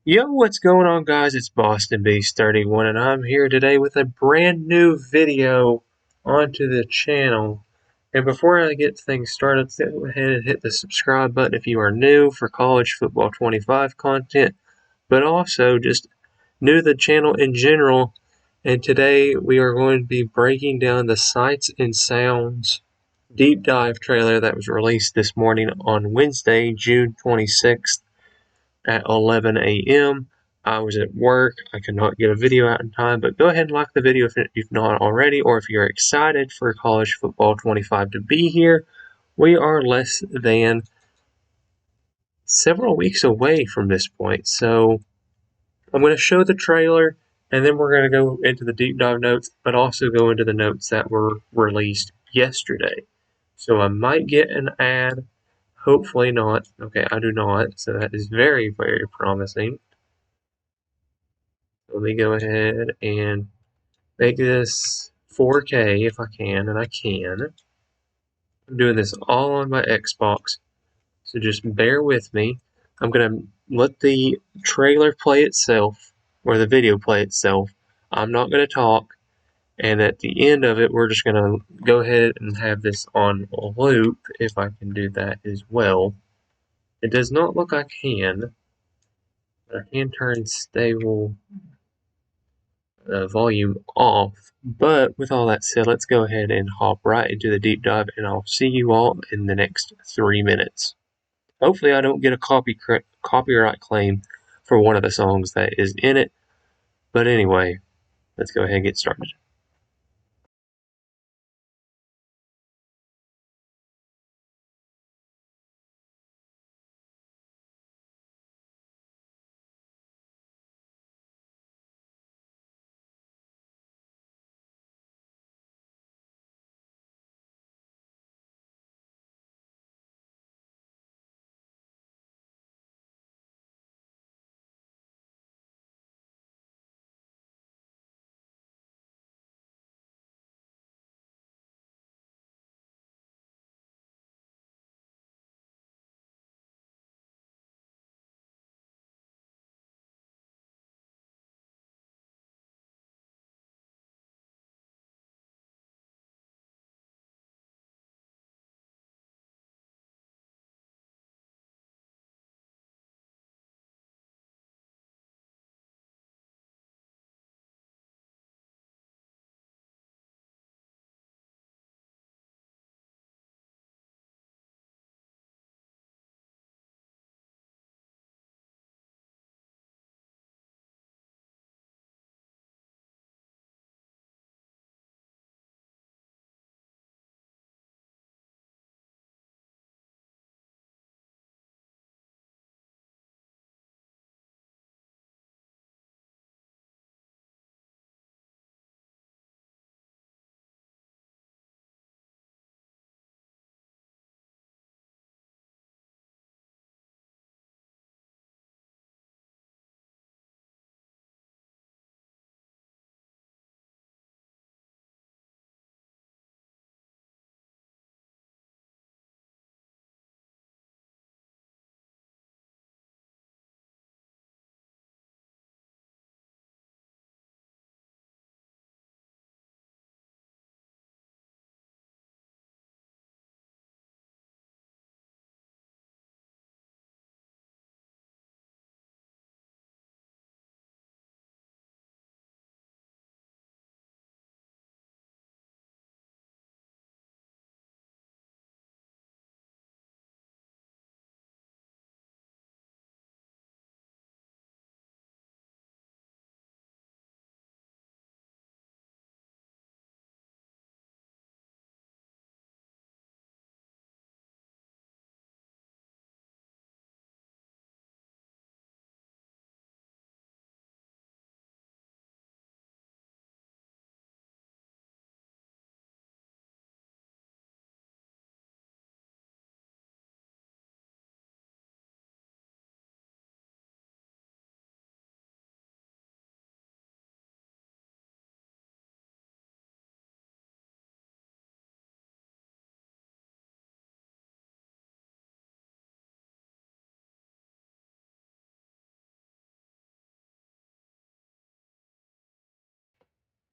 Yo, what's going on, guys? It's Boston Beast 31, and I'm here today with a brand new video onto the channel. And before I get things started, let's go ahead and hit the subscribe button if you are new for College Football 25 content, but also just new to the channel in general. And today we are going to be breaking down the Sights and Sounds deep dive trailer that was released this morning on Wednesday, June 26th. At 11 a.m. I was at work. I could not get a video out in time, but go ahead and like the video if you've not already, or if you're excited for College Football 25 to be here. We are less than several weeks away from this point, so I'm going to show the trailer, and then we're going to go into the deep dive notes, but also go into the notes that were released yesterday. So I might get an ad. Hopefully not. Okay, I do not, so that is very, very promising. Let me go ahead and make this 4K if I can, and I can. I'm doing this all on my Xbox, so just bear with me. I'm going to let the trailer play itself, or the video play itself. I'm not going to talk, and at the end of it, we're just going to go ahead and have this on loop, if I can do that as well. It does not look like I can. I can turn stable volume off. But with all that said, let's go ahead and hop right into the deep dive, and I'll see you all in the next 3 minutes. Hopefully I don't get a copyright claim for one of the songs that is in it. But anyway, let's go ahead and get started.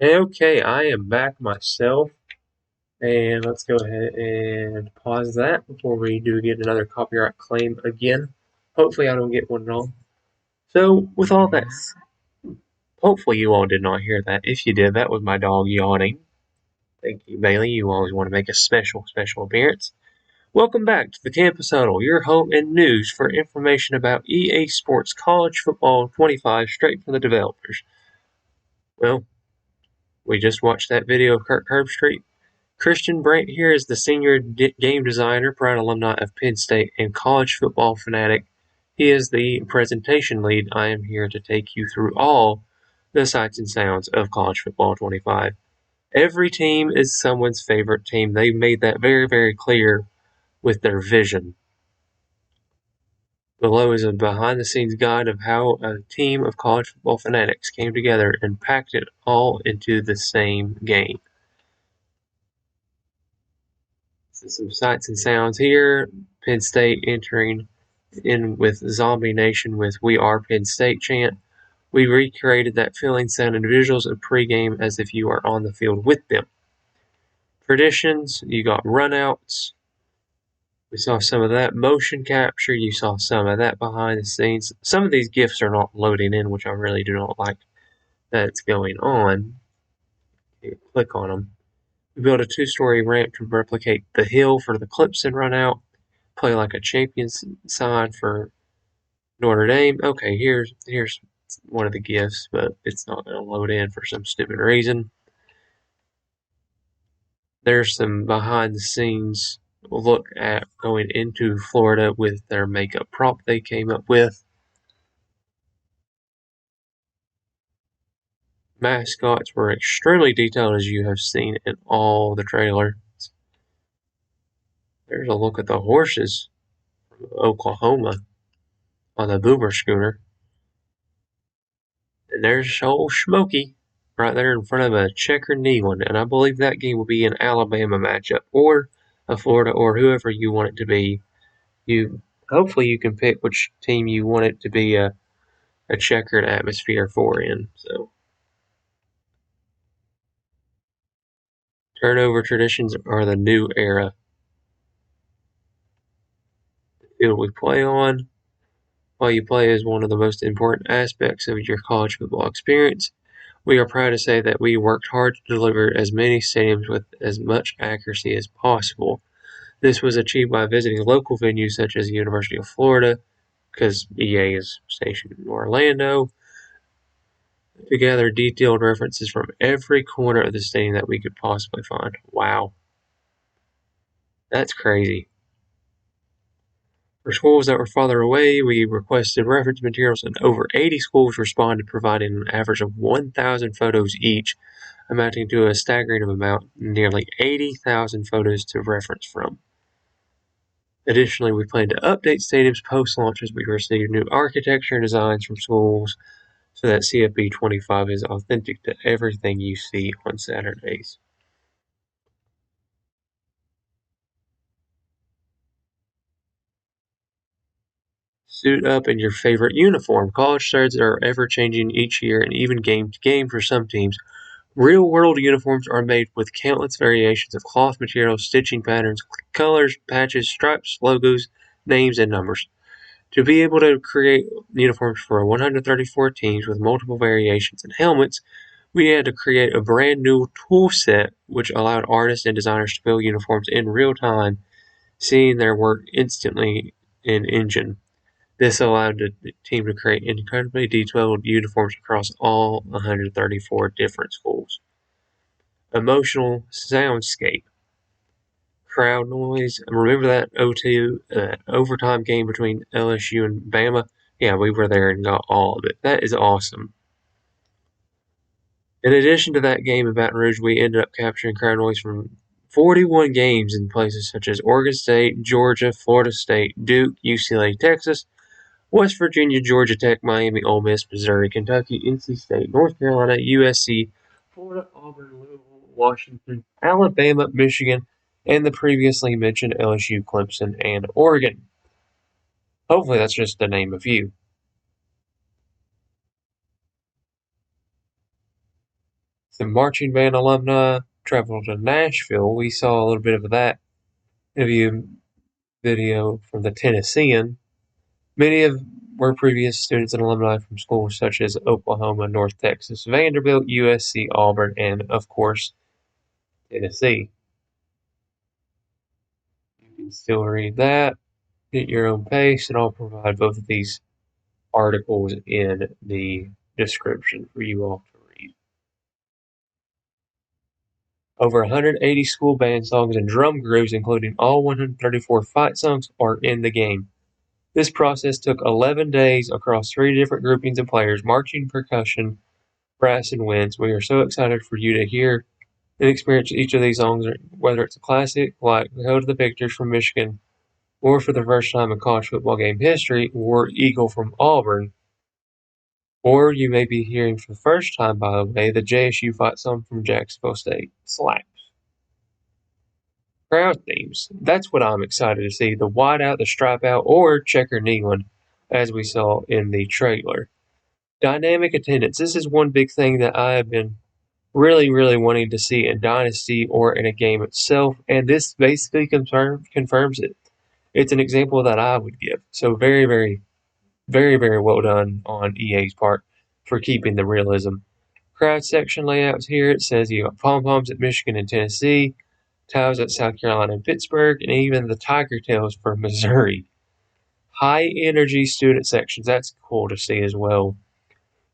Okay, I am back myself, and let's go ahead and pause that before we do get another copyright claim again. Hopefully I don't get one at all. So, with all that, hopefully you all did not hear that. If you did, that was my dog yawning. Thank you, Bailey. You always want to make a special appearance. Welcome back to the Campus Huddle, your home and news for information about EA Sports College Football 25 straight from the developers. Well, we just watched that video of Kirk Herbstreit. Christian Brandt here is the senior game designer, proud alumni of Penn State, and college football fanatic. He is the presentation lead. I am here to take you through all the sights and sounds of college football 25. Every team is someone's favorite team. They made that very clear with their vision. Below is a behind-the-scenes guide of how a team of college football fanatics came together and packed it all into the same game. So some sights and sounds here. Penn State entering in with Zombie Nation with "We Are Penn State" chant. We recreated that feeling, sound, and visuals of pregame as if you are on the field with them. Traditions, you got runouts. We saw some of that motion capture. You saw some of that behind the scenes. Some of these GIFs are not loading in, which I really do not like that's going on. You click on them. We built a two-story ramp to replicate the hill for the Clemson runout. Play like a champions side for Notre Dame. Okay, here's one of the GIFs, but it's not going to load in for some stupid reason. There's some behind the scenes look at going into Florida with their makeup prop they came up with. Mascots were extremely detailed, as you have seen in all the trailers. There's a look at the horses from Oklahoma on the Boomer Schooner. And there's old Smokey right there in front of a checker Neyland. And I believe that game will be an Alabama matchup or a Florida or whoever you want it to be. Hopefully you can pick which team you want it to be a checkered atmosphere for in. So turnover traditions are the new era. The field we play on while you play is one of the most important aspects of your college football experience. We are proud to say that we worked hard to deliver as many stadiums with as much accuracy as possible. This was achieved by visiting local venues such as the University of Florida, because EA is stationed in Orlando, to gather detailed references from every corner of the stadium that we could possibly find. Wow. That's crazy. For schools that were farther away, we requested reference materials, and over 80 schools responded, providing an average of 1,000 photos each, amounting to a staggering amount, nearly 80,000 photos to reference from. Additionally, we plan to update stadiums post-launch as we receive new architecture and designs from schools so that CFB 25 is authentic to everything you see on Saturdays. Suit up in your favorite uniform. College styles are ever changing each year and even game to game for some teams. Real world uniforms are made with countless variations of cloth materials, stitching patterns, colors, patches, stripes, logos, names, and numbers. To be able to create uniforms for 134 teams with multiple variations and helmets, we had to create a brand new tool set which allowed artists and designers to build uniforms in real time, seeing their work instantly in Engine. This allowed the team to create incredibly detailed uniforms across all 134 different schools. Emotional soundscape. Crowd noise. Remember that O2 overtime game between LSU and Bama? Yeah, we were there and got all of it. That is awesome. In addition to that game in Baton Rouge, we ended up capturing crowd noise from 41 games in places such as Oregon State, Georgia, Florida State, Duke, UCLA, Texas, West Virginia, Georgia Tech, Miami, Ole Miss, Missouri, Kentucky, NC State, North Carolina, USC, Florida, Auburn, Louisville, Washington, Alabama, Michigan, and the previously mentioned LSU, Clemson, and Oregon. Hopefully that's just to name a few. The marching band alumni traveled to Nashville. We saw a little bit of that interview video from the Tennessean. Many of were previous students and alumni from schools such as Oklahoma, North Texas, Vanderbilt, USC, Auburn, and, of course, Tennessee. You can still read that at your own pace, and I'll provide both of these articles in the description for you all to read. Over 180 school band songs and drum grooves, including all 134 fight songs, are in the game. This process took 11 days across 3 different groupings of players: marching, percussion, brass, and winds. We are so excited for you to hear and experience each of these songs, whether it's a classic like Hail to the Victors from Michigan, or for the first time in college football game history, War Eagle from Auburn. Or you may be hearing for the first time, by the way, the JSU fight song from Jacksonville State. Slaps. Crowd themes. That's what I'm excited to see. The wide out, the stripe out, or checker knee one, as we saw in the trailer. Dynamic attendance. This is one big thing that I have been really, really wanting to see in Dynasty or in a game itself, and this basically confirms it. It's an example that I would give. So very, very, very, very well done on EA's part for keeping the realism. Crowd section layouts here. It says you got pom-poms at Michigan and Tennessee, Towels at South Carolina and Pittsburgh, and even the Tiger Tails for Missouri. High energy student sections. That's cool to see as well.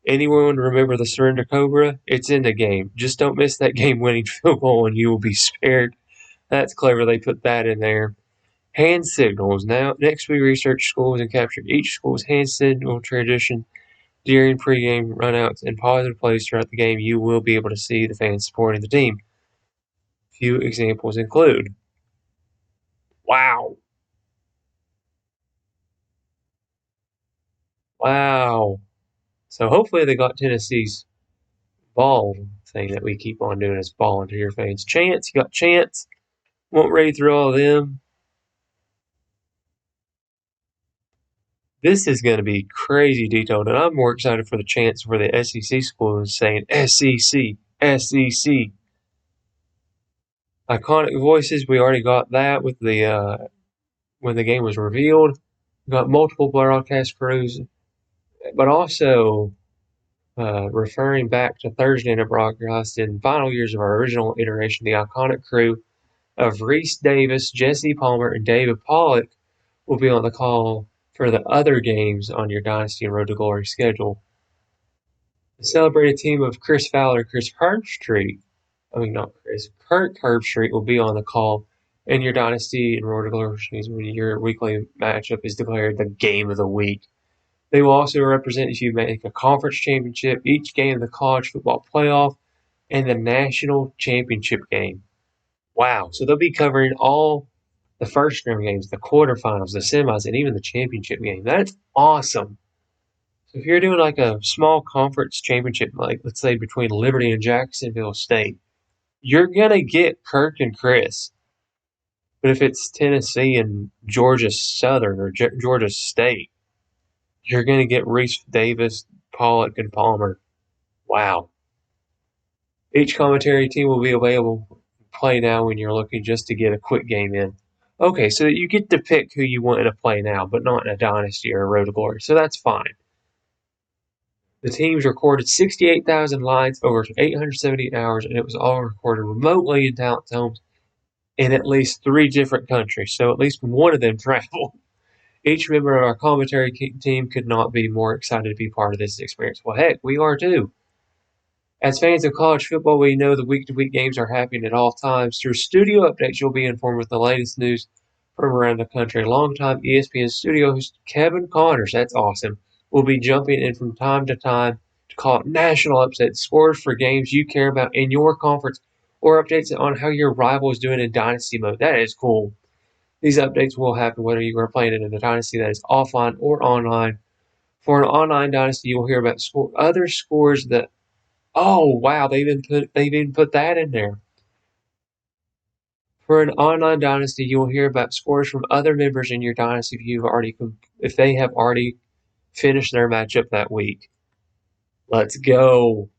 Anyone remember the Surrender Cobra? It's in the game. Just don't miss that game-winning field goal and you will be spared. That's clever. They put that in there. Hand signals. Now, next we researched schools and captured each school's hand signal tradition during pregame runouts and positive plays throughout the game. You will be able to see the fans supporting the team. Few examples include. Wow. Wow. So hopefully they got Tennessee's ball thing that we keep on doing as volunteer fans. Chance, you got Chance. Won't read through all of them. This is going to be crazy detailed, and I'm more excited for the chance for the SEC schools saying SEC, SEC. Iconic voices, we already got that with the when the game was revealed. We got multiple broadcast crews, but also referring back to Thursday night broadcast in final years of our original iteration, the iconic crew of Reese Davis, Jesse Palmer, and David Pollock will be on the call for the other games on your Dynasty and Road to Glory schedule. The celebrated team of Chris Fowler and Kurt Herbstreit will be on the call, and your Dynasty and Road to Glory when your weekly matchup is declared the game of the week. They will also represent if you make a conference championship, each game of the college football playoff, and the national championship game. Wow. So they'll be covering all the first round games, the quarterfinals, the semis, and even the championship game. That's awesome. So if you're doing like a small conference championship, like let's say between Liberty and Jacksonville State, you're going to get Kirk and Chris. But if it's Tennessee and Georgia Southern or Georgia State, you're going to get Reese Davis, Pollock, and Palmer. Wow. Each commentary team will be available to play now when you're looking just to get a quick game in. Okay, so you get to pick who you want in a play now, but not in a Dynasty or a Road to Glory, so that's fine. The teams recorded 68,000 lines over 870 hours, and it was all recorded remotely in talent homes in at least 3 different countries, so at least one of them traveled. Each member of our commentary team could not be more excited to be part of this experience. Well, heck, we are too. As fans of college football, we know the week-to-week games are happening at all times. Through studio updates, you'll be informed with the latest news from around the country. Longtime ESPN studio host Kevin Connors, that's awesome, will be jumping in from time to time to call it national upsets, scores for games you care about in your conference, or updates on how your rival is doing in Dynasty mode. That is cool. These updates will happen whether you are playing in a Dynasty that is offline or online. For an online Dynasty, you will hear about other scores that. Oh wow! They even put that in there. For an online Dynasty, you will hear about scores from other members in your Dynasty if they have already finished their matchup that week. Let's go!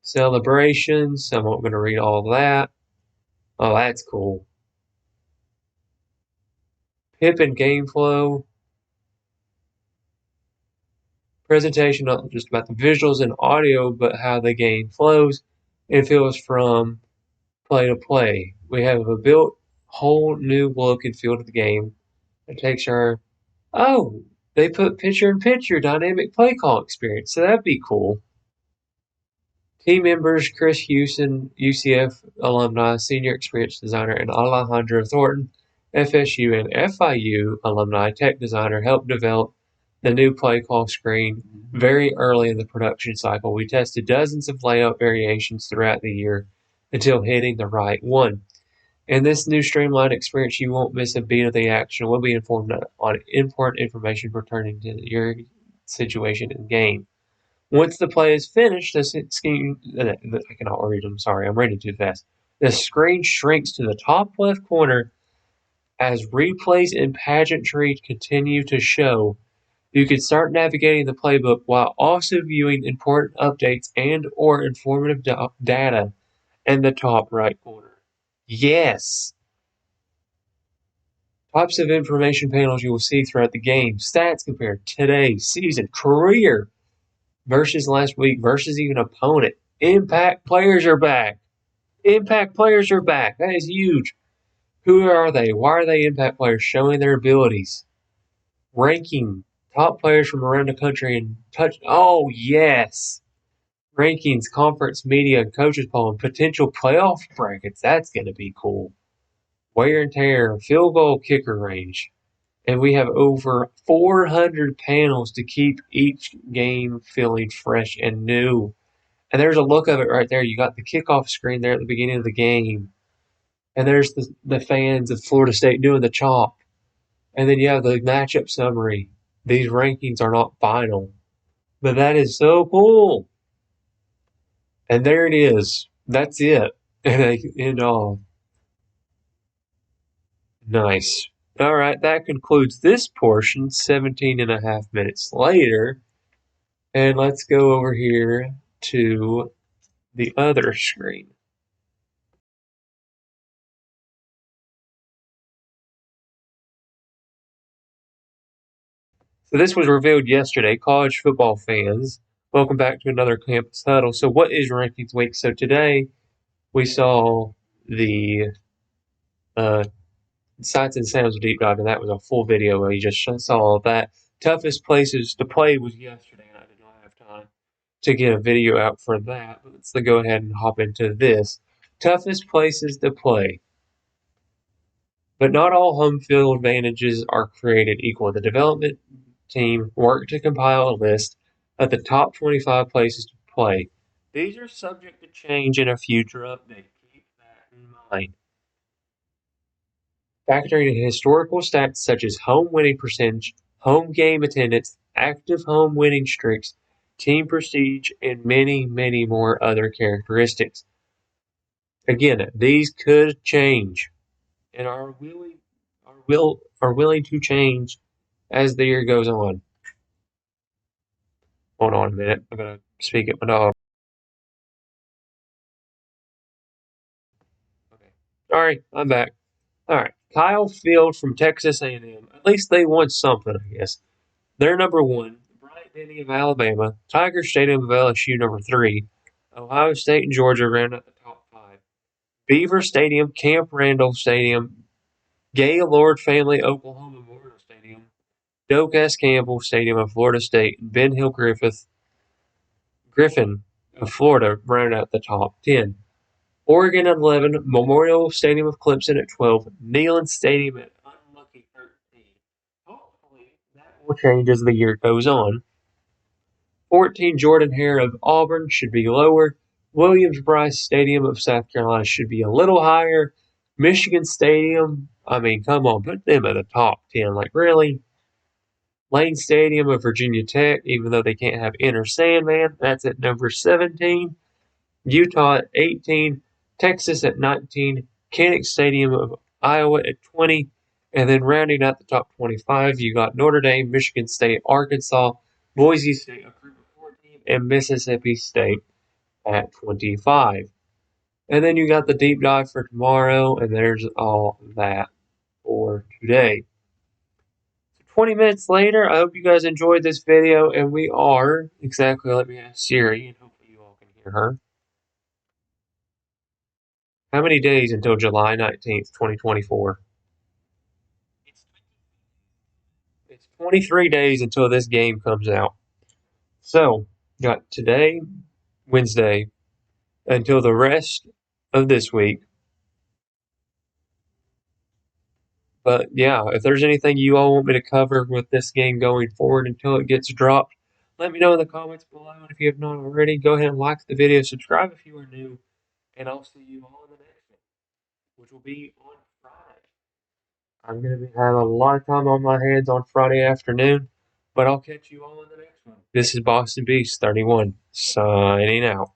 Celebrations. I'm not going to read all of that. Oh, that's cool. Pip and game flow. Presentation, not just about the visuals and audio, but how the game flows and feels from play to play. We have a built whole new look and feel to the game. It takes our, oh, they put picture-in-picture dynamic play call experience, so that'd be cool. Team members Chris Houston, UCF alumni, senior experience designer, and Alejandro Thornton, FSU and FIU alumni tech designer, helped develop the new play call screen very early in the production cycle. We tested dozens of layout variations throughout the year until hitting the right one. In this new streamlined experience, you won't miss a beat of the action. We'll be informed on important information pertaining to your situation in game. Once the play is finished, the screen, I cannot read, I'm sorry, I'm reading too fast. The screen shrinks to the top left corner as replays and pageantry continue to show. You can start navigating the playbook while also viewing important updates and or informative data in the top right corner. Yes! Types of information panels you will see throughout the game. Stats compared today, season, career, versus last week, versus even opponent. Impact players are back. Impact players are back. That is huge. Who are they? Why are they impact players? Showing their abilities. Ranking. Top players from around the country and touch. Oh, yes. Rankings, conference, media, and coaches poll, and potential playoff brackets. That's going to be cool. Wear and tear, field goal kicker range. And we have over 400 panels to keep each game feeling fresh and new. And there's a look of it right there. You got the kickoff screen there at the beginning of the game. And there's the fans of Florida State doing the chop. And then you have the matchup summary. These rankings are not final. But that is so cool. And there it is. That's it. And all. Nice. All right, that concludes this portion, 17 and a half minutes later. And let's go over here to the other screen. So this was revealed yesterday. College football fans, welcome back to another campus huddle. So what is rankings week? So today we saw the Sights and Sounds deep dive, and that was a full video where you just saw all that. Toughest places to play was yesterday, and I did not have time to get a video out for that. But let's go ahead and hop into this. Toughest places to play. But not all home field advantages are created equal. The development team worked to compile a list of the top 25 places to play. These are subject to change in a future update. Keep that in mind. Factoring in historical stats such as home winning percentage, home game attendance, active home winning streaks, team prestige, and many, many more other characteristics. Again, these could change and are willing to change as the year goes on. Hold on a minute. I'm gonna speak at my dog. Okay. Sorry, I'm back. All right. Kyle Field from Texas A&M. At least they won something, I guess. They're number one. Bryant-Denny of Alabama. Tiger Stadium of LSU number 3. Ohio State and Georgia round out the top 5. Beaver Stadium, Camp Randall Stadium, Gaylord Family Oklahoma Memorial Stadium, Doak S. Campbell Stadium of Florida State, and Ben Hill Griffin of Florida round out the top 10. Oregon at 11, Memorial Stadium of Clemson at 12, Neyland Stadium at unlucky 13. Hopefully that will change as the year goes on. 14, Jordan Hare of Auburn should be lower. Williams-Brice Stadium of South Carolina should be a little higher. Michigan Stadium, I mean, come on, put them at the top 10. Like, really? Lane Stadium of Virginia Tech, even though they can't have Enter Sandman, that's at number 17. Utah at 18. Texas at 19. Kinnick Stadium of Iowa at 20. And then rounding out the top 25, you got Notre Dame, Michigan State, Arkansas, Boise State, a group of 14, and Mississippi State. at 25. And then you got the deep dive for tomorrow, and there's all that for today. 20 minutes later, I hope you guys enjoyed this video, and we are exactly, let me ask Siri, and hopefully you all can hear her. How many days until July 19th, 2024? It's 23 days until this game comes out. So, got today, Wednesday, until the rest of this week. But yeah, if there's anything you all want me to cover with this game going forward until it gets dropped, let me know in the comments below. And if you have not already, go ahead and like the video, subscribe if you are new, and I'll see you all in the next one, which will be on Friday. I'm going to be having a lot of time on my hands on Friday afternoon, but I'll catch you all in the next one. This is Boston Beast 31, signing out.